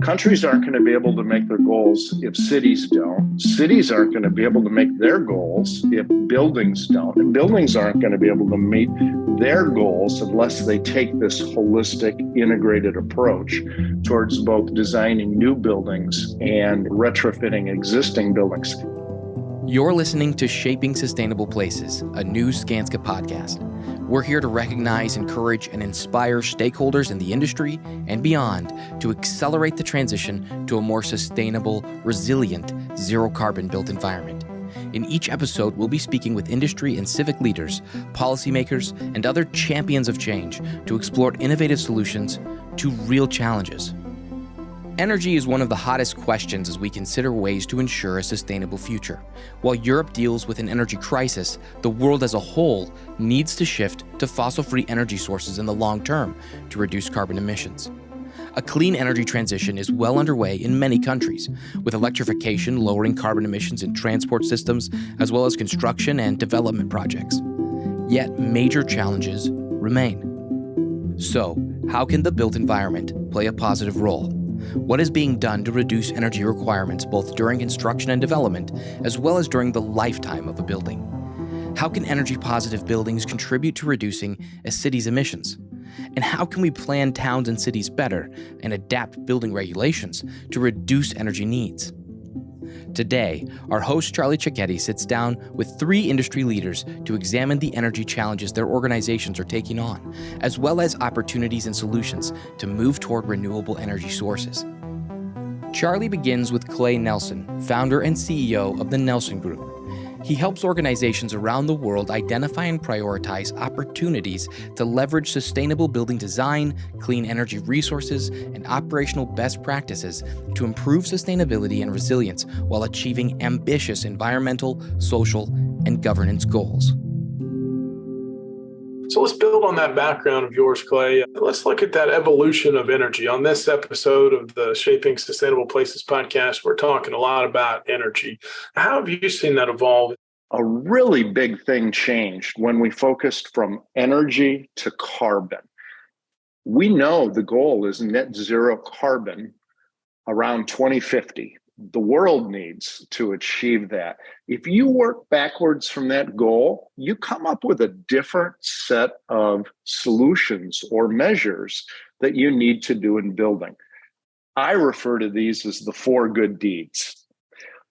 Countries aren't going to be able to make their goals if cities don't. Cities aren't going to be able to make their goals if buildings don't. And buildings aren't going to be able to meet their goals unless they take this holistic, integrated approach towards both designing new buildings and retrofitting existing buildings. You're listening to Shaping Sustainable Places, a new Skanska podcast. We're here to recognize, encourage, and inspire stakeholders in the industry and beyond to accelerate the transition to a more sustainable, resilient, zero-carbon built environment. In each episode, we'll be speaking with industry and civic leaders, policymakers, and other champions of change to explore innovative solutions to real challenges. Energy is one of the hottest questions as we consider ways to ensure a sustainable future. While Europe deals with an energy crisis, the world as a whole needs to shift to fossil-free energy sources in the long term to reduce carbon emissions. A clean energy transition is well underway in many countries, with electrification lowering carbon emissions in transport systems, as well as construction and development projects. Yet major challenges remain. So, how can the built environment play a positive role? What is being done to reduce energy requirements both during construction and development, as well as during the lifetime of a building? How can energy-positive buildings contribute to reducing a city's emissions? And how can we plan towns and cities better and adapt building regulations to reduce energy needs? Today, our host Charlie Cicchetti sits down with three industry leaders to examine the energy challenges their organizations are taking on, as well as opportunities and solutions to move toward renewable energy sources. Charlie begins with Clay Nelson, founder and CEO of the Nelson Group. He helps organizations around the world identify and prioritize opportunities to leverage sustainable building design, clean energy resources, and operational best practices to improve sustainability and resilience while achieving ambitious environmental, social, and governance goals. So let's build on that background of yours, Clay. Let's look at that evolution of energy. On this episode of the Shaping Sustainable Places podcast, we're talking a lot about energy. How have you seen that evolve? A really big thing changed when we focused from energy to carbon. We know the goal is net zero carbon around 2050. The world needs to achieve that. If you work backwards from that goal, you come up with a different set of solutions or measures that you need to do in building. I refer to these as the four good deeds.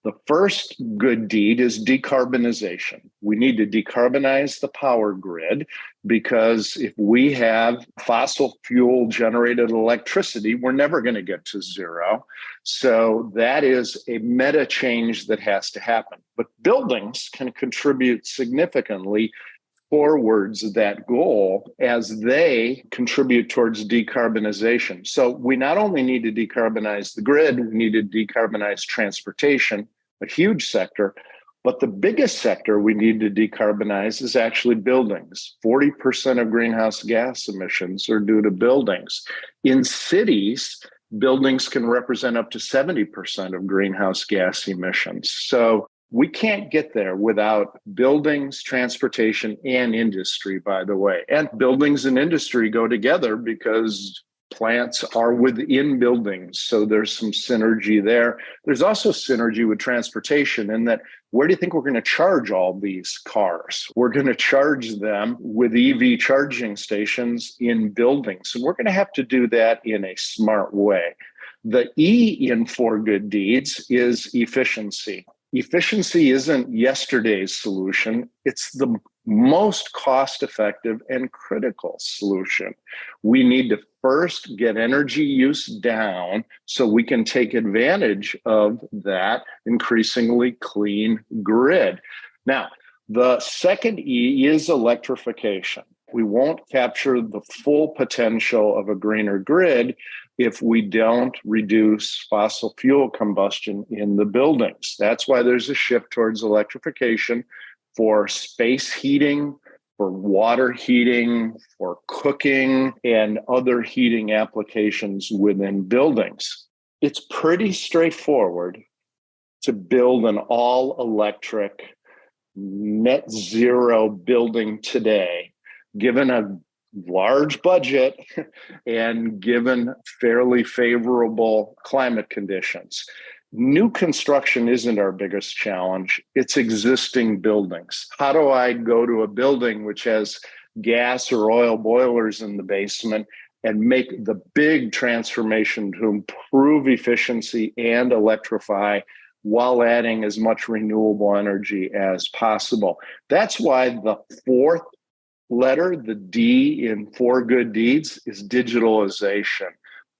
The first good deed is decarbonization. We need to decarbonize the power grid because if we have fossil fuel generated electricity, we're never going to get to zero. So that is a meta change that has to happen. But buildings can contribute significantly towards that goal as they contribute towards decarbonization. So we not only need to decarbonize the grid, we need to decarbonize transportation, a huge sector, but the biggest sector we need to decarbonize is actually buildings. 40% of greenhouse gas emissions are due to buildings. In cities, buildings can represent up to 70% of greenhouse gas emissions. So we can't get there without buildings, transportation, and industry, by the way. And buildings and industry go together because plants are within buildings. So there's some synergy there. There's also synergy with transportation in that where do you think we're going to charge all these cars? We're going to charge them with EV charging stations in buildings. And we're going to have to do that in a smart way. The E in four good deeds is efficiency. Efficiency isn't yesterday's solution. It's the most cost-effective and critical solution. We need to first get energy use down so we can take advantage of that increasingly clean grid. Now, the second E is electrification. We won't capture the full potential of a greener grid if we don't reduce fossil fuel combustion in the buildings. That's why there's a shift towards electrification for space heating, for water heating, for cooking, and other heating applications within buildings. It's pretty straightforward to build an all-electric net zero building today, given a large budget and given fairly favorable climate conditions. New construction isn't our biggest challenge. It's existing buildings. How do I go to a building which has gas or oil boilers in the basement and make the big transformation to improve efficiency and electrify while adding as much renewable energy as possible? That's why the fourth letter, the D in For Good Deeds, is digitalization.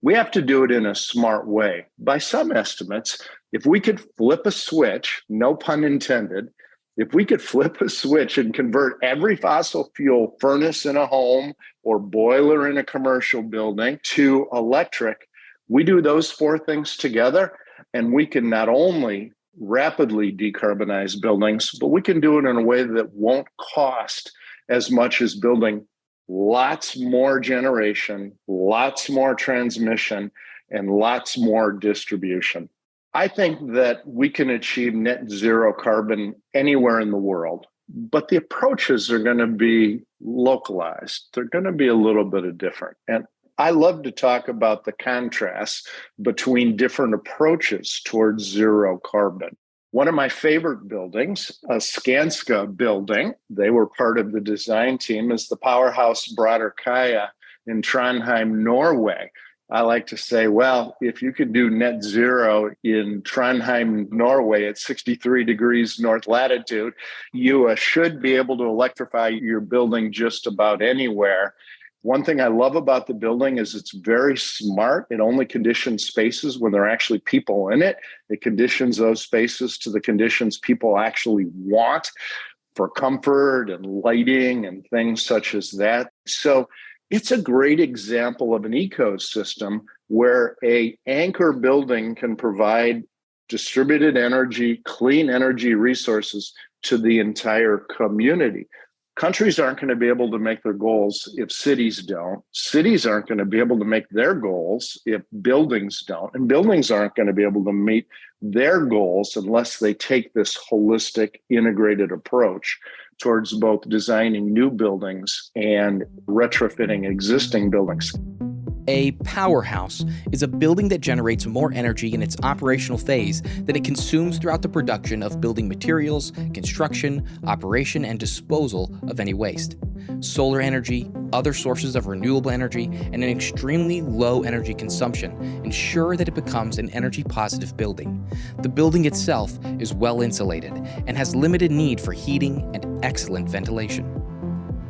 We have to do it in a smart way. By some estimates, if we could flip a switch, no pun intended, if we could flip a switch and convert every fossil fuel furnace in a home or boiler in a commercial building to electric, we do those four things together, and we can not only rapidly decarbonize buildings, but we can do it in a way that won't cost as much as building lots more generation, lots more transmission, and lots more distribution. I think that we can achieve net zero carbon anywhere in the world, but the approaches are going to be localized. They're going to be a little bit different. And I love to talk about the contrast between different approaches towards zero carbon. One of my favorite buildings, a Skanska building, they were part of the design team, is the Powerhouse Kaya in Trondheim, Norway. I like to say, well, if you could do net zero in Trondheim, Norway at 63 degrees north latitude, you should be able to electrify your building just about anywhere. One thing I love about the building is it's very smart. It only conditions spaces when there are actually people in it. It conditions those spaces to the conditions people actually want for comfort and lighting and things such as that. So it's a great example of an ecosystem where an anchor building can provide distributed energy, clean energy resources to the entire community. Countries aren't going to be able to make their goals if cities don't. Cities aren't going to be able to make their goals if buildings don't. And buildings aren't going to be able to meet their goals unless they take this holistic, integrated approach towards both designing new buildings and retrofitting existing buildings. A powerhouse is a building that generates more energy in its operational phase than it consumes throughout the production of building materials, construction, operation, and disposal of any waste. Solar energy, other sources of renewable energy, and an extremely low energy consumption ensure that it becomes an energy-positive building. The building itself is well insulated and has limited need for heating and excellent ventilation.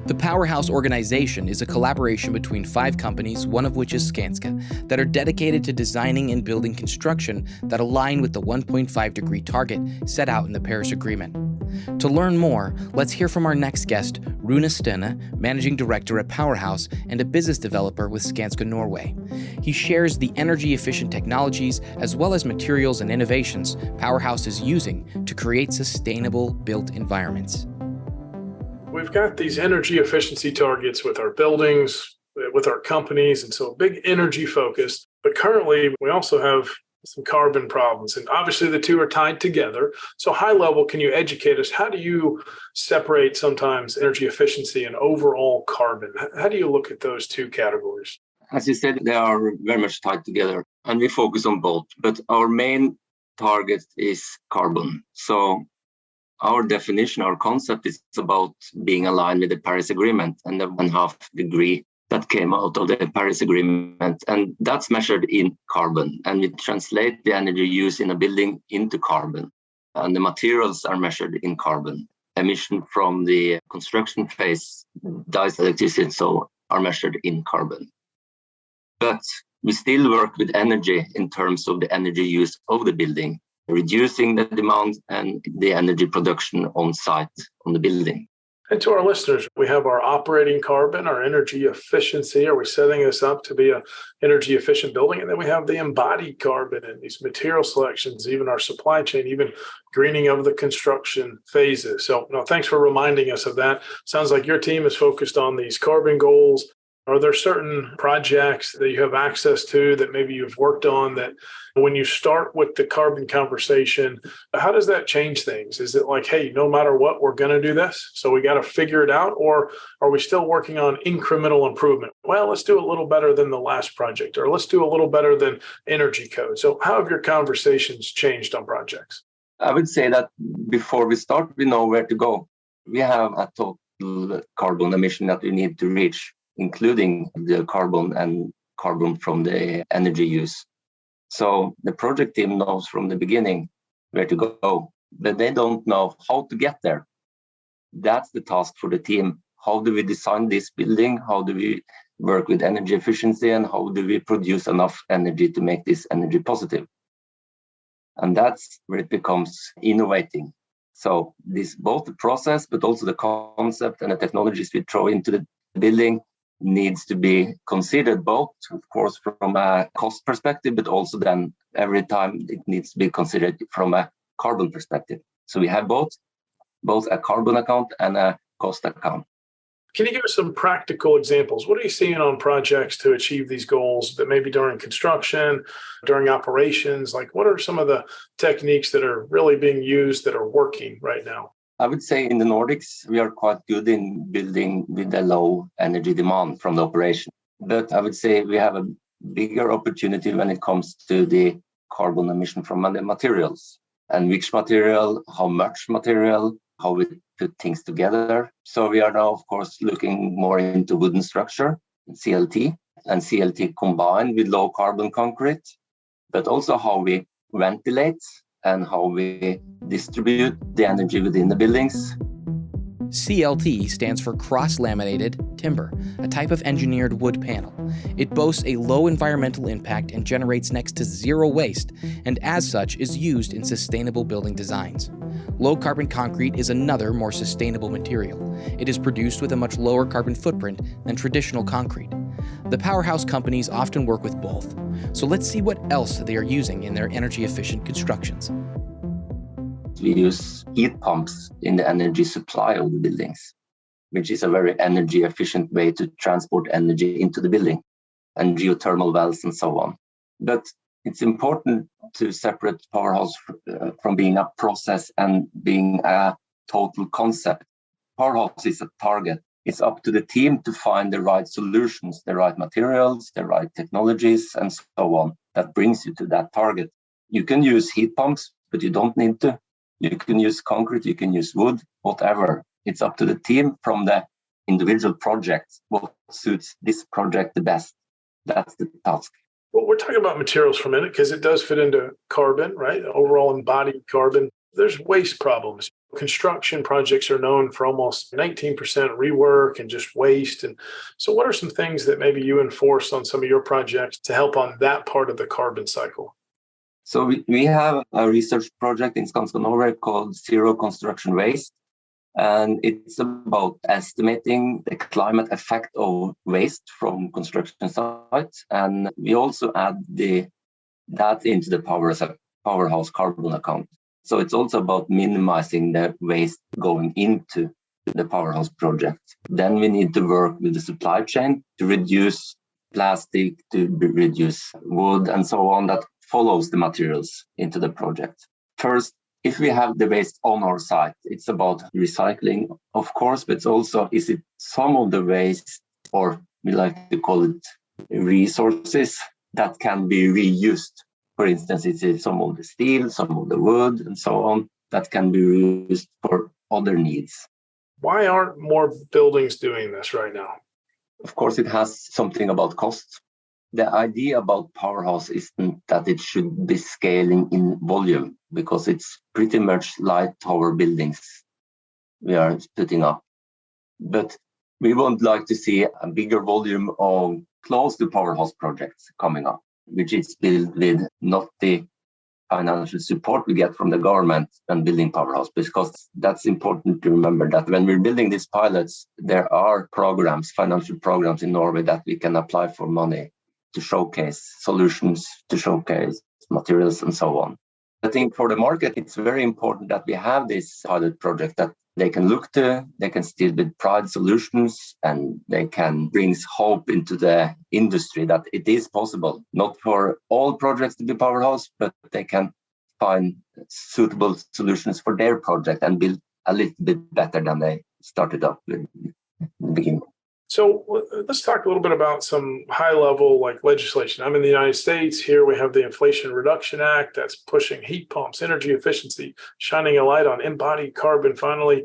The Powerhouse organization is a collaboration between 5 companies, one of which is Skanska, that are dedicated to designing and building construction that align with the 1.5-degree target set out in the Paris Agreement. To learn more, let's hear from our next guest, Rune Stene, Managing Director at Powerhouse and a business developer with Skanska Norway. He shares the energy-efficient technologies as well as materials and innovations Powerhouse is using to create sustainable built environments. We've got these energy efficiency targets with our buildings, with our companies, and so a big energy focus. But currently, we also have some carbon problems, and obviously the two are tied together. So high level, can you educate us? How do you separate sometimes energy efficiency and overall carbon? How do you look at those two categories? As you said, they are very much tied together, and we focus on both. But our main target is carbon. So our definition, our concept is about being aligned with the Paris Agreement and the 1.5 degree that came out of the Paris Agreement. And that's measured in carbon. And we translate the energy used in a building into carbon. And the materials are measured in carbon. Emission from the construction phase, dyes electricity, so are measured in carbon. But we still work with energy in terms of the energy use of the building, reducing the demand and the energy production on site on the building. And to our listeners, we have our operating carbon, our energy efficiency. Are we setting this up to be an energy efficient building? And then we have the embodied carbon and these material selections, even our supply chain, even greening of the construction phases. So thanks for reminding us of that. Sounds like your team is focused on these carbon goals. Are there certain projects that you have access to that maybe you've worked on that when you start with the carbon conversation, how does that change things? Is it like, hey, no matter what, we're going to do this, so we got to figure it out? Or are we still working on incremental improvement? Well, let's do a little better than the last project, or let's do a little better than energy code. So how have your conversations changed on projects? I would say that before we start, we know where to go. We have a total carbon emission that we need to reach, including the carbon from the energy use. So the project team knows from the beginning where to go, but they don't know how to get there. That's the task for the team. How do we design this building? How do we work with energy efficiency? And how do we produce enough energy to make this energy positive? And that's where it becomes innovating. So this, both the process, but also the concept and the technologies we throw into the building needs to be considered, both, of course, from a cost perspective, but also then every time it needs to be considered from a carbon perspective. So we have both a carbon account and a cost account. Can you give us some practical examples? What are you seeing on projects to achieve these goals that maybe during construction, during operations? Like, what are some of the techniques that are really being used that are working right now? I would say in the Nordics, we are quite good in building with a low energy demand from the operation. But I would say we have a bigger opportunity when it comes to the carbon emission from the materials. And which material, how much material, how we put things together. So we are now, of course, looking more into wooden structure, CLT, and CLT combined with low carbon concrete, but also how we ventilate and how we distribute the energy within the buildings. CLT stands for cross-laminated timber, a type of engineered wood panel. It boasts a low environmental impact and generates next to zero waste, and as such is used in sustainable building designs. Low-carbon concrete is another more sustainable material. It is produced with a much lower carbon footprint than traditional concrete. The Powerhouse companies often work with both, so let's see what else they are using in their energy-efficient constructions. We use heat pumps in the energy supply of the buildings, which is a very energy efficient way to transport energy into the building, and geothermal wells and so on. But it's important to separate Powerhouse from being a process and being a total concept. Powerhouse is a target. It's up to the team to find the right solutions, the right materials, the right technologies, and so on that brings you to that target. You can use heat pumps, but you don't need to. You can use concrete, you can use wood, whatever. It's up to the team from the individual projects what suits this project the best. That's the task. Well, we're talking about materials for a minute because it does fit into carbon, right? Overall embodied carbon. There's waste problems. Construction projects are known for almost 19% rework and just waste. And so what are some things that maybe you enforce on some of your projects to help on that part of the carbon cycle? So we have a research project in Skanska, Norway called Zero Construction Waste. And it's about estimating the climate effect of waste from construction sites. And we also add that into the Powerhouse carbon account. So it's also about minimizing the waste going into the Powerhouse project. Then we need to work with the supply chain to reduce plastic, to reduce wood, and so on that follows the materials into the project. First, if we have the waste on our site, it's about recycling, of course, but it's also, is it some of the waste, or we like to call it resources, that can be reused? For instance, it's some of the steel, some of the wood, and so on, that can be reused for other needs. Why aren't more buildings doing this right now? Of course, it has something about cost. The idea about Powerhouse isn't that it should be scaling in volume, because it's pretty much light tower buildings we are putting up. But we would like to see a bigger volume of close to Powerhouse projects coming up, which is built with not the financial support we get from the government and building Powerhouse, because that's important to remember that when we're building these pilots, there are programs, financial programs in Norway that we can apply for money to showcase solutions, to showcase materials and so on. I think for the market, it's very important that we have this pilot project that they can look to, they can still with pride solutions, and they can bring hope into the industry that it is possible, not for all projects to be Powerhouse, but they can find suitable solutions for their project and build a little bit better than they started up in the beginning. So let's talk a little bit about some high-level legislation. I'm in the United States. Here we have the Inflation Reduction Act that's pushing heat pumps, energy efficiency, shining a light on embodied carbon finally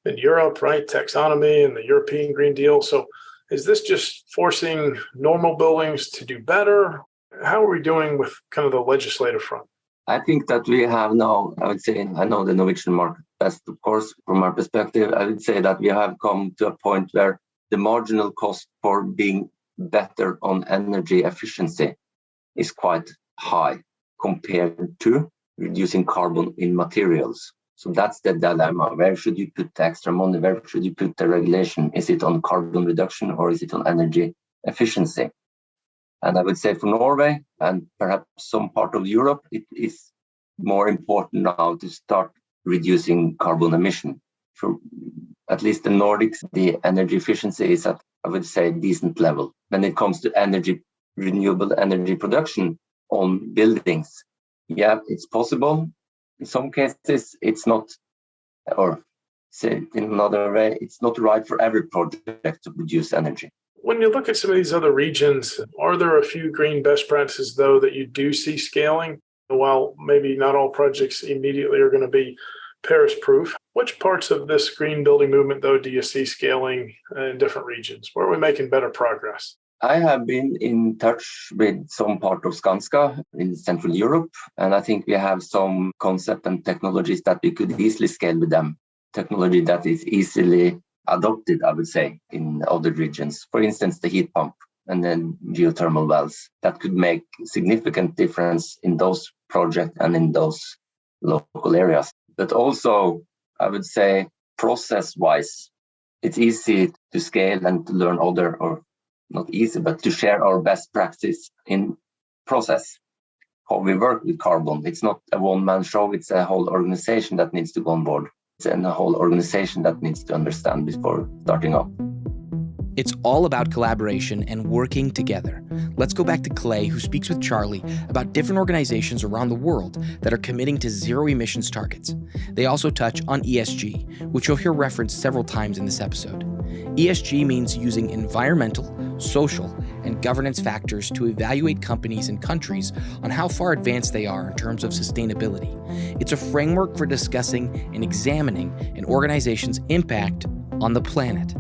in Europe, right? Taxonomy and the European Green Deal. So is this just forcing normal buildings to do better? How are we doing with kind of the legislative front? I think that we have now, I would say, I know the Norwegian market best, of course, from our perspective. I would say that we have come to a point where the marginal cost for being better on energy efficiency is quite high compared to reducing carbon in materials. So that's the dilemma. Where should you put the extra money? Where should you put the regulation? Is it on carbon reduction or is it on energy efficiency? And I would say for Norway and perhaps some part of Europe, it is more important now to start reducing carbon emission. For at least the Nordics, the energy efficiency is at, I would say, decent level. When it comes to renewable energy production on buildings, yeah, it's possible. In some cases, it's not, or say it in another way, it's not right for every project to produce energy. When you look at some of these other regions, are there a few green best practices, though, that you do see scaling? While maybe not all projects immediately are going to be Paris-proof, which parts of this green building movement, though, do you see scaling in different regions? Where are we making better progress? I have been in touch with some part of Skanska in Central Europe, and I think we have some concept and technologies that we could easily scale with them. Technology that is easily adopted, I would say, in other regions. For instance, the heat pump and then geothermal wells that could make significant difference in those projects and in those local areas. But also, I would say, process-wise, it's easy to scale and to learn other, or not easy, but to share our best practice in process, how we work with carbon. It's not a one-man show, it's a whole organization that needs to go on board. It's a whole organization that needs to understand before starting up. It's all about collaboration and working together. Let's go back to Clay, who speaks with Charlie about different organizations around the world that are committing to zero emissions targets. They also touch on ESG, which you'll hear referenced several times in this episode. ESG means using environmental, social, and governance factors to evaluate companies and countries on how far advanced they are in terms of sustainability. It's a framework for discussing and examining an organization's impact on the planet.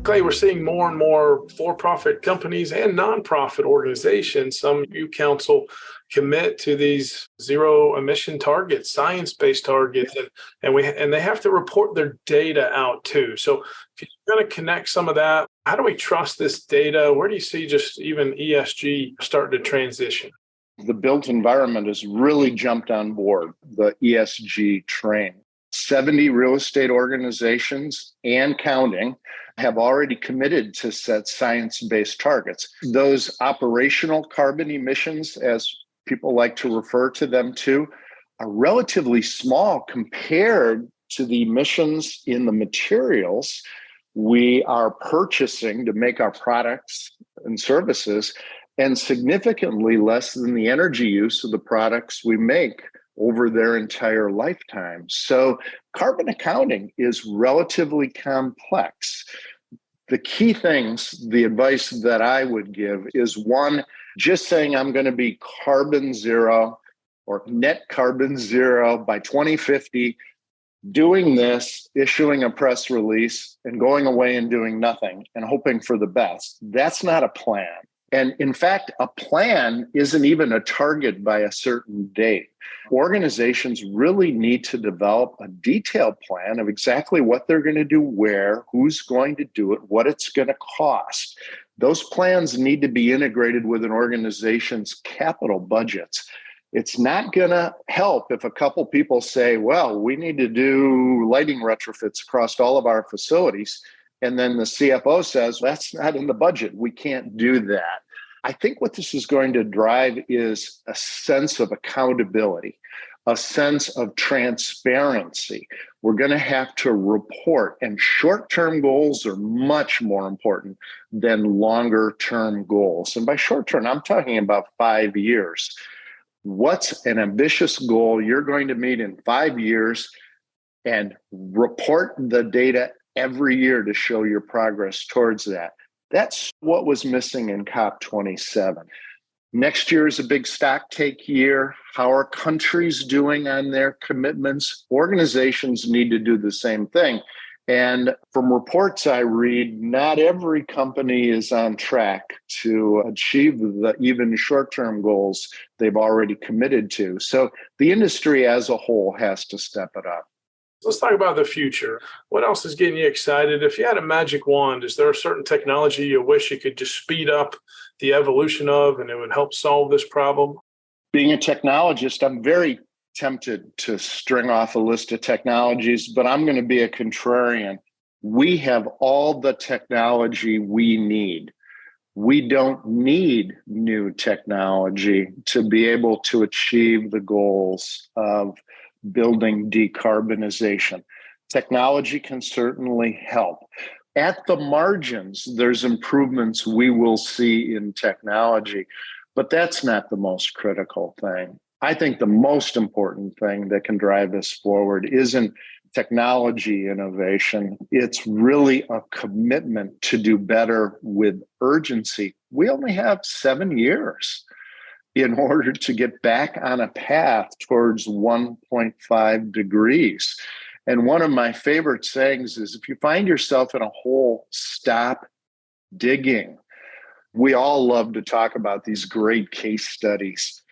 Clay, we're seeing more and more for-profit companies and nonprofit organizations. Some you counsel commit to these zero emission targets, science-based targets, and they have to report their data out too. So if you're going to connect some of that, how do we trust this data? Where do you see just even ESG starting to transition? The built environment has really jumped on board the ESG train. 70 real estate organizations and counting have already committed to set science-based targets. Those operational carbon emissions, as people like to refer to them too, are relatively small compared to the emissions in the materials we are purchasing to make our products and services, and significantly less than the energy use of the products we make over their entire lifetime. So carbon accounting is relatively complex. The key things, the advice that I would give is, one, just saying I'm going to be carbon zero or net carbon zero by 2050, doing this, issuing a press release and going away and doing nothing and hoping for the best. That's not a plan. And in fact, a plan isn't even a target by a certain date. Organizations really need to develop a detailed plan of exactly what they're going to do, where, who's going to do it, what it's going to cost. Those plans need to be integrated with an organization's capital budgets. It's not going to help if a couple people say, well, we need to do lighting retrofits across all of our facilities. And then the CFO says, that's not in the budget. We can't do that. I think what this is going to drive is a sense of accountability. a sense of transparency. We're going to have to report, and short-term goals are much more important than longer-term goals. And by short-term, I'm talking about 5 years. What's an ambitious goal you're going to meet in 5 years, and report the data every year to show your progress towards that. That's what was missing in COP27. Next year is a big stock take year. How are countries doing on their commitments? Organizations need to do the same thing. And from reports I read, not every company is on track to achieve the even short-term goals they've already committed to. So the industry as a whole has to step it up. Let's talk about the future. What else is getting you excited? If you had a magic wand, is there a certain technology you wish you could just speed up the evolution of and it would help solve this problem? Being a technologist, I'm very tempted to string off a list of technologies, but I'm going to be a contrarian. We have all the technology we need. We don't need new technology to be able to achieve the goals of building decarbonization. Technology can certainly help. At the margins, there's improvements we will see in technology, but that's not the most critical thing. I think the most important thing that can drive us forward isn't technology innovation. It's really a commitment to do better with urgency. We only have 7 years in order to get back on a path towards 1.5 degrees. And one of my favorite sayings is, if you find yourself in a hole, stop digging. We all love to talk about these great case studies,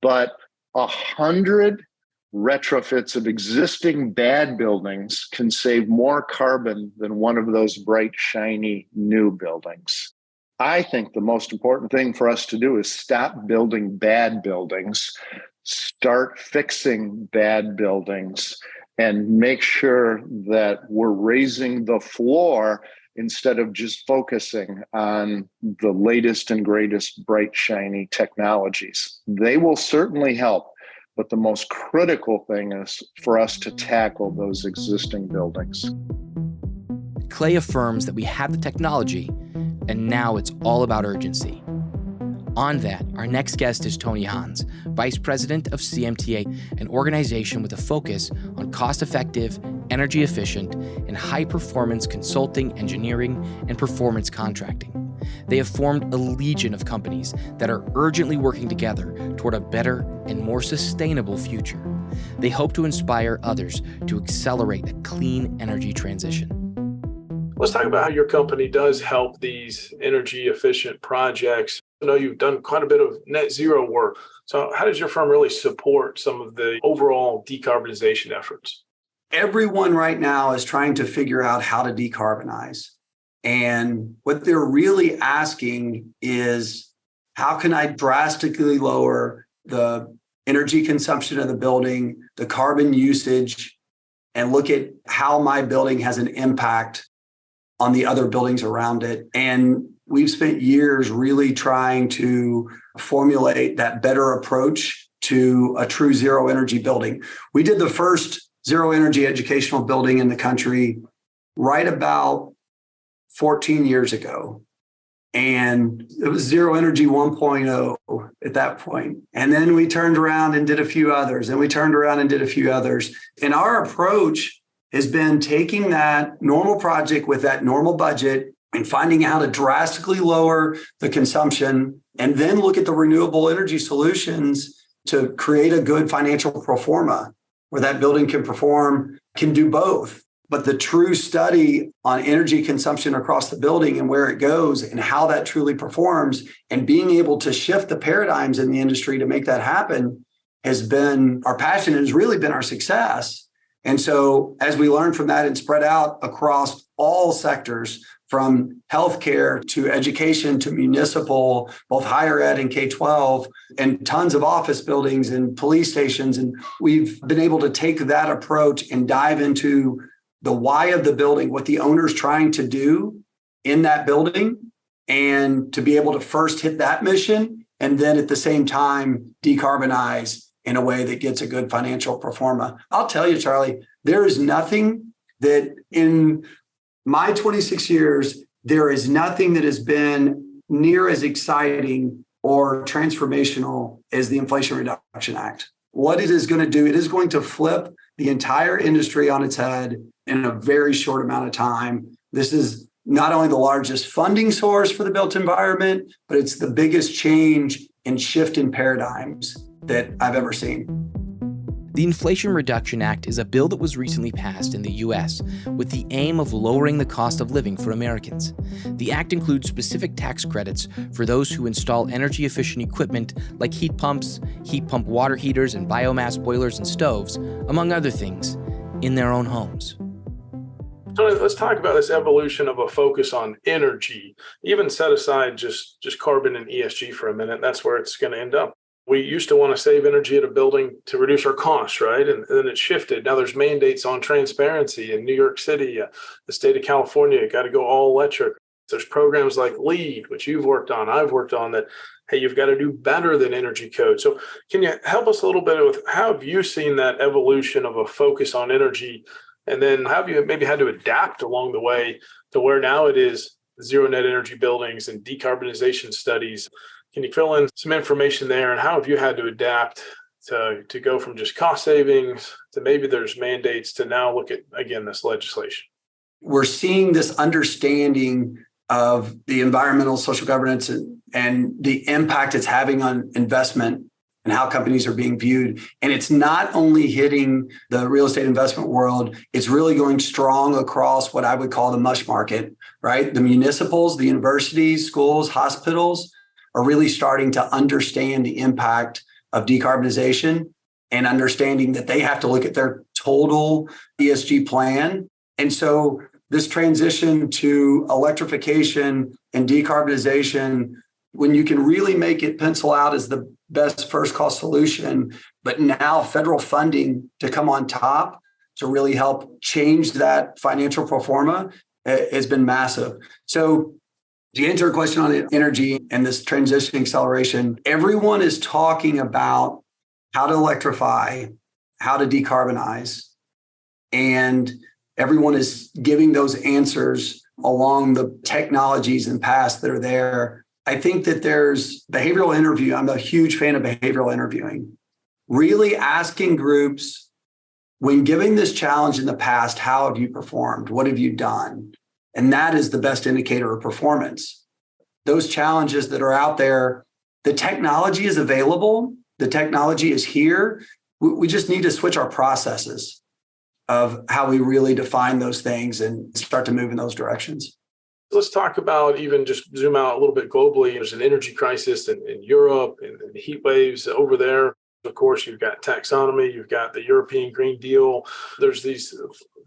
but 100 retrofits of existing bad buildings can save more carbon than one of those bright, shiny new buildings. I think the most important thing for us to do is stop building bad buildings, start fixing bad buildings, and make sure that we're raising the floor instead of just focusing on the latest and greatest bright, shiny technologies. They will certainly help, but the most critical thing is for us to tackle those existing buildings. Clay affirms that we have the technology, and now it's all about urgency. On that, our next guest is Tony Hans, Vice President of CMTA, an organization with a focus on cost-effective, energy-efficient, and high-performance consulting, engineering, and performance contracting. They have formed a legion of companies that are urgently working together toward a better and more sustainable future. They hope to inspire others to accelerate a clean energy transition. Let's talk about how your company does help these energy efficient projects. I know you've done quite a bit of net zero work. So how does your firm really support some of the overall decarbonization efforts? Everyone right now is trying to figure out how to decarbonize. And what they're really asking is, how can I drastically lower the energy consumption of the building, the carbon usage, and look at how my building has an impact on the other buildings around it. And we've spent years really trying to formulate that better approach to a true zero energy building. We did the first zero energy educational building in the country right about 14 years ago. And it was zero energy 1.0 at that point. And then we turned around and did a few others. And we turned around and did a few others. And our approach has been taking that normal project with that normal budget and finding out how to drastically lower the consumption, and then look at the renewable energy solutions to create a good financial pro forma where that building can do both. But the true study on energy consumption across the building and where it goes and how that truly performs, and being able to shift the paradigms in the industry to make that happen, has been our passion and has really been our success. And so as we learn from that and spread out across all sectors, from healthcare to education to municipal, both higher ed and K-12, and tons of office buildings and police stations. And we've been able to take that approach and dive into the why of the building, what the owner's trying to do in that building, and to be able to first hit that mission, and then at the same time decarbonize in a way that gets a good financial pro forma. I'll tell you, Charlie, there is nothing that in my 26 years, there is nothing that has been near as exciting or transformational as the Inflation Reduction Act. What it is going to do, it is going to flip the entire industry on its head in a very short amount of time. This is not only the largest funding source for the built environment, but it's the biggest change and shift in paradigms that I've ever seen. The Inflation Reduction Act is a bill that was recently passed in the U.S. with the aim of lowering the cost of living for Americans. The act includes specific tax credits for those who install energy-efficient equipment like heat pumps, heat pump water heaters, and biomass boilers and stoves, among other things, in their own homes. So let's talk about this evolution of a focus on energy. Even set aside just carbon and ESG for a minute. That's where it's going to end up. We used to want to save energy at a building to reduce our costs, right? And then it shifted. Now there's mandates on transparency in New York City, the state of California, got to go all electric. There's programs like LEED, which you've worked on, I've worked on, that, hey, you've got to do better than energy code. So can you help us a little bit with how have you seen that evolution of a focus on energy? And then how have you maybe had to adapt along the way to where now it is zero net energy buildings and decarbonization studies? Can you fill in some information there? And how have you had to adapt to go from just cost savings to maybe there's mandates to now look at, again, this legislation? We're seeing this understanding of the environmental social governance and the impact it's having on investment and how companies are being viewed. And it's not only hitting the real estate investment world, it's really going strong across what I would call the mush market, right? The municipals, the universities, schools, hospitals are really starting to understand the impact of decarbonization and understanding that they have to look at their total ESG plan. And so this transition to electrification and decarbonization, when you can really make it pencil out as the best first cost solution, but now federal funding to come on top to really help change that financial pro forma has been massive. So to answer your question on energy and this transition acceleration, everyone is talking about how to electrify, how to decarbonize, and everyone is giving those answers along the technologies and paths that are there. I think that there's behavioral interview. I'm a huge fan of behavioral interviewing. Really asking groups, when giving this challenge in the past, how have you performed? What have you done? And that is the best indicator of performance. Those challenges that are out there, the technology is available. The technology is here. We just need to switch our processes of how we really define those things and start to move in those directions. Let's talk about even just zoom out a little bit globally. There's an energy crisis in Europe and heat waves over there. Of course, you've got taxonomy, you've got the European Green Deal. There's these,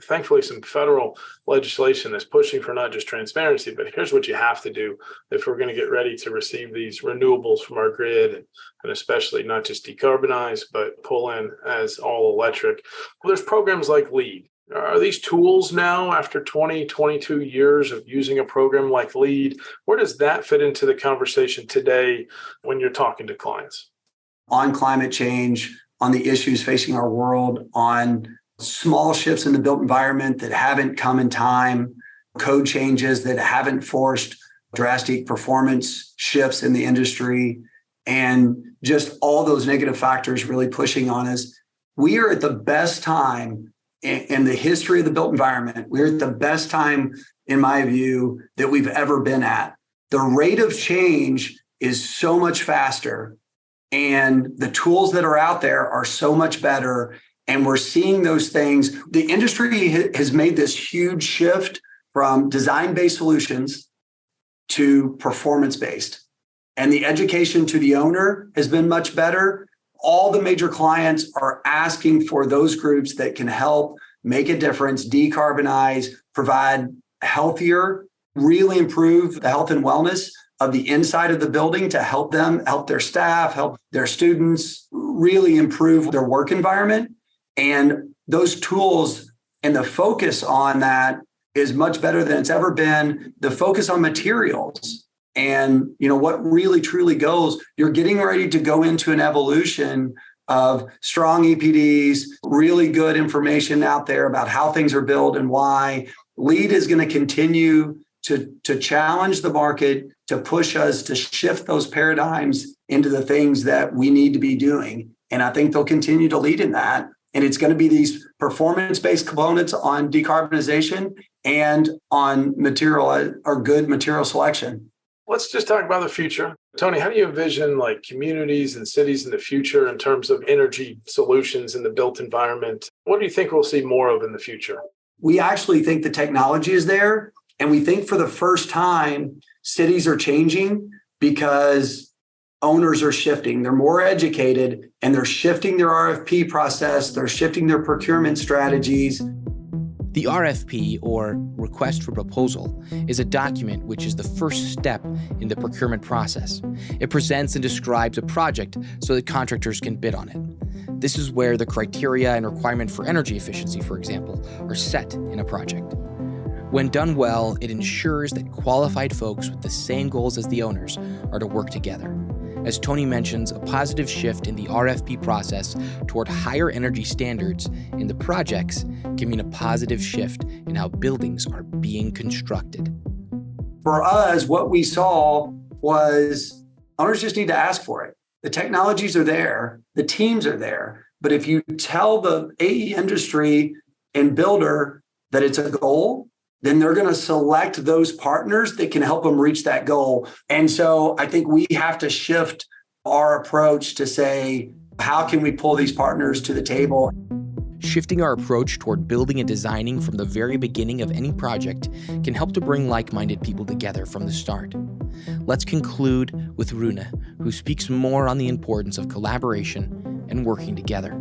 thankfully, some federal legislation that's pushing for not just transparency, but here's what you have to do if we're going to get ready to receive these renewables from our grid, and especially not just decarbonize, but pull in as all electric. Well, there's programs like LEED. Are these tools now, after 20, 22 years of using a program like LEED, where does that fit into the conversation today when you're talking to clients? On climate change, on the issues facing our world, on small shifts in the built environment that haven't come in time, code changes that haven't forced drastic performance shifts in the industry, and just all those negative factors really pushing on us. We are at the best time in the history of the built environment. We're at the best time, in my view, that we've ever been at. The rate of change is so much faster, and the tools that are out there are so much better. And we're seeing those things. The industry has made this huge shift from design-based solutions to performance-based. And the education to the owner has been much better. All the major clients are asking for those groups that can help make a difference, decarbonize, provide healthier, really improve the health and wellness of the inside of the building to help them, help their staff, help their students, really improve their work environment. And those tools and the focus on that is much better than it's ever been. The focus on materials and what really truly goes, you're getting ready to go into an evolution of strong EPDs, really good information out there about how things are built and why. LEED is going to continue to challenge the market, to push us to shift those paradigms into the things that we need to be doing. And I think they'll continue to lead in that. And it's going to be these performance-based components on decarbonization and on material or good material selection. Let's just talk about the future. Tony, how do you envision like communities and cities in the future in terms of energy solutions in the built environment? What do you think we'll see more of in the future? We actually think the technology is there. And we think for the first time, cities are changing because owners are shifting. They're more educated and they're shifting their RFP process. They're shifting their procurement strategies. The RFP, or Request for Proposal, is a document which is the first step in the procurement process. It presents and describes a project so that contractors can bid on it. This is where the criteria and requirement for energy efficiency, for example, are set in a project. When done well, it ensures that qualified folks with the same goals as the owners are to work together. As Tony mentions, a positive shift in the RFP process toward higher energy standards in the projects can mean a positive shift in how buildings are being constructed. For us, what we saw was owners just need to ask for it. The technologies are there, the teams are there, but if you tell the AE industry and builder that it's a goal, then they're going to select those partners that can help them reach that goal. And so I think we have to shift our approach to say, how can we pull these partners to the table? Shifting our approach toward building and designing from the very beginning of any project can help to bring like-minded people together from the start. Let's conclude with Rune, who speaks more on the importance of collaboration and working together.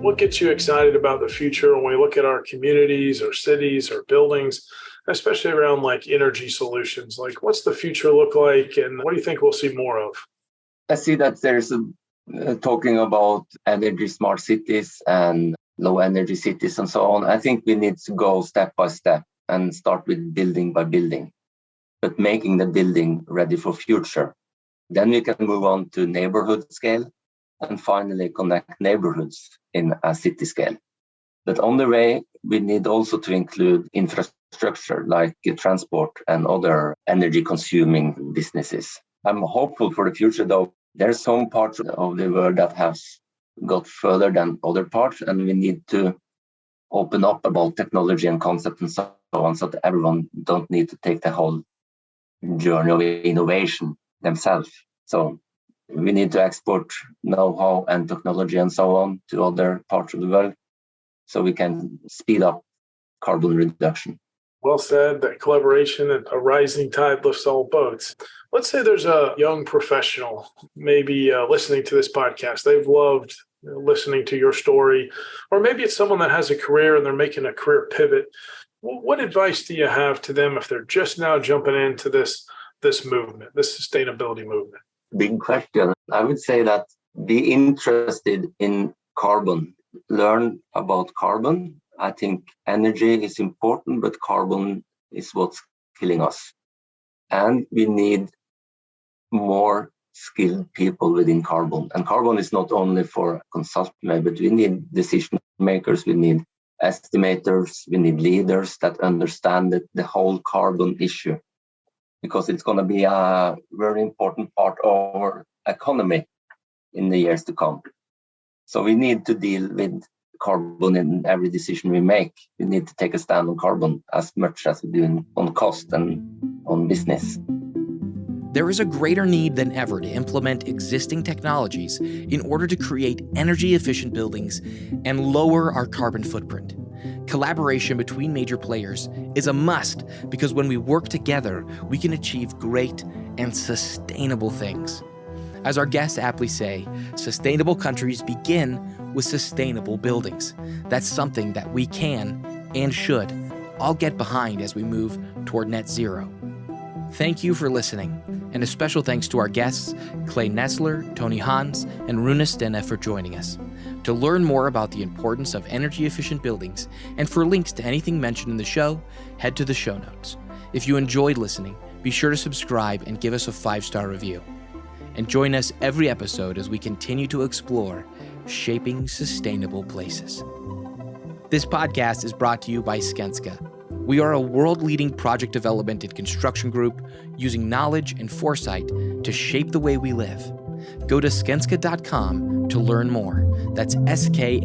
What gets you excited about the future when we look at our communities or cities or buildings, especially around like energy solutions? Like, what's the future look like, and what do you think we'll see more of? I see that there's talking about energy smart cities and low energy cities and so on. I think we need to go step by step and start with building by building, but making the building ready for future. Then we can move on to neighborhood scale and finally connect neighborhoods in a city scale. But on the way, we need also to include infrastructure like transport and other energy consuming businesses. I'm hopeful for the future, though. There's some parts of the world that has got further than other parts, and we need to open up about technology and concept and so on, so that everyone don't need to take the whole journey of innovation themselves. So we need to export know-how and technology and so on to other parts of the world so we can speed up carbon reduction. Well said, that collaboration and a rising tide lifts all boats. Let's say there's a young professional maybe listening to this podcast. They've loved listening to your story, or maybe it's someone that has a career and they're making a career pivot. What advice do you have to them if they're just now jumping into this movement, this sustainability movement? Big question. I would say that be interested in carbon, learn about carbon. I think energy is important, but carbon is what's killing us. And we need more skilled people within carbon. And carbon is not only for consultants, but we need decision makers, we need estimators, we need leaders that understand the whole carbon issue, because it's going to be a very important part of our economy in the years to come. So we need to deal with carbon in every decision we make. We need to take a stand on carbon as much as we do on cost and on business. There is a greater need than ever to implement existing technologies in order to create energy-efficient buildings and lower our carbon footprint. Collaboration between major players is a must, because when we work together, we can achieve great and sustainable things. As our guests aptly say, sustainable countries begin with sustainable buildings. That's something that we can and should all get behind as we move toward net zero. Thank you for listening, and a special thanks to our guests, Clay Nesler, Tony Hans, and Rune Stene for joining us. To learn more about the importance of energy-efficient buildings and for links to anything mentioned in the show, head to the show notes. If you enjoyed listening, be sure to subscribe and give us a 5-star review. and join us every episode as we continue to explore shaping sustainable places. This podcast is brought to you by Skanska. We are a world-leading project development and construction group using knowledge and foresight to shape the way we live. Go to Skanska.com to learn more. That's SKANSKA.com.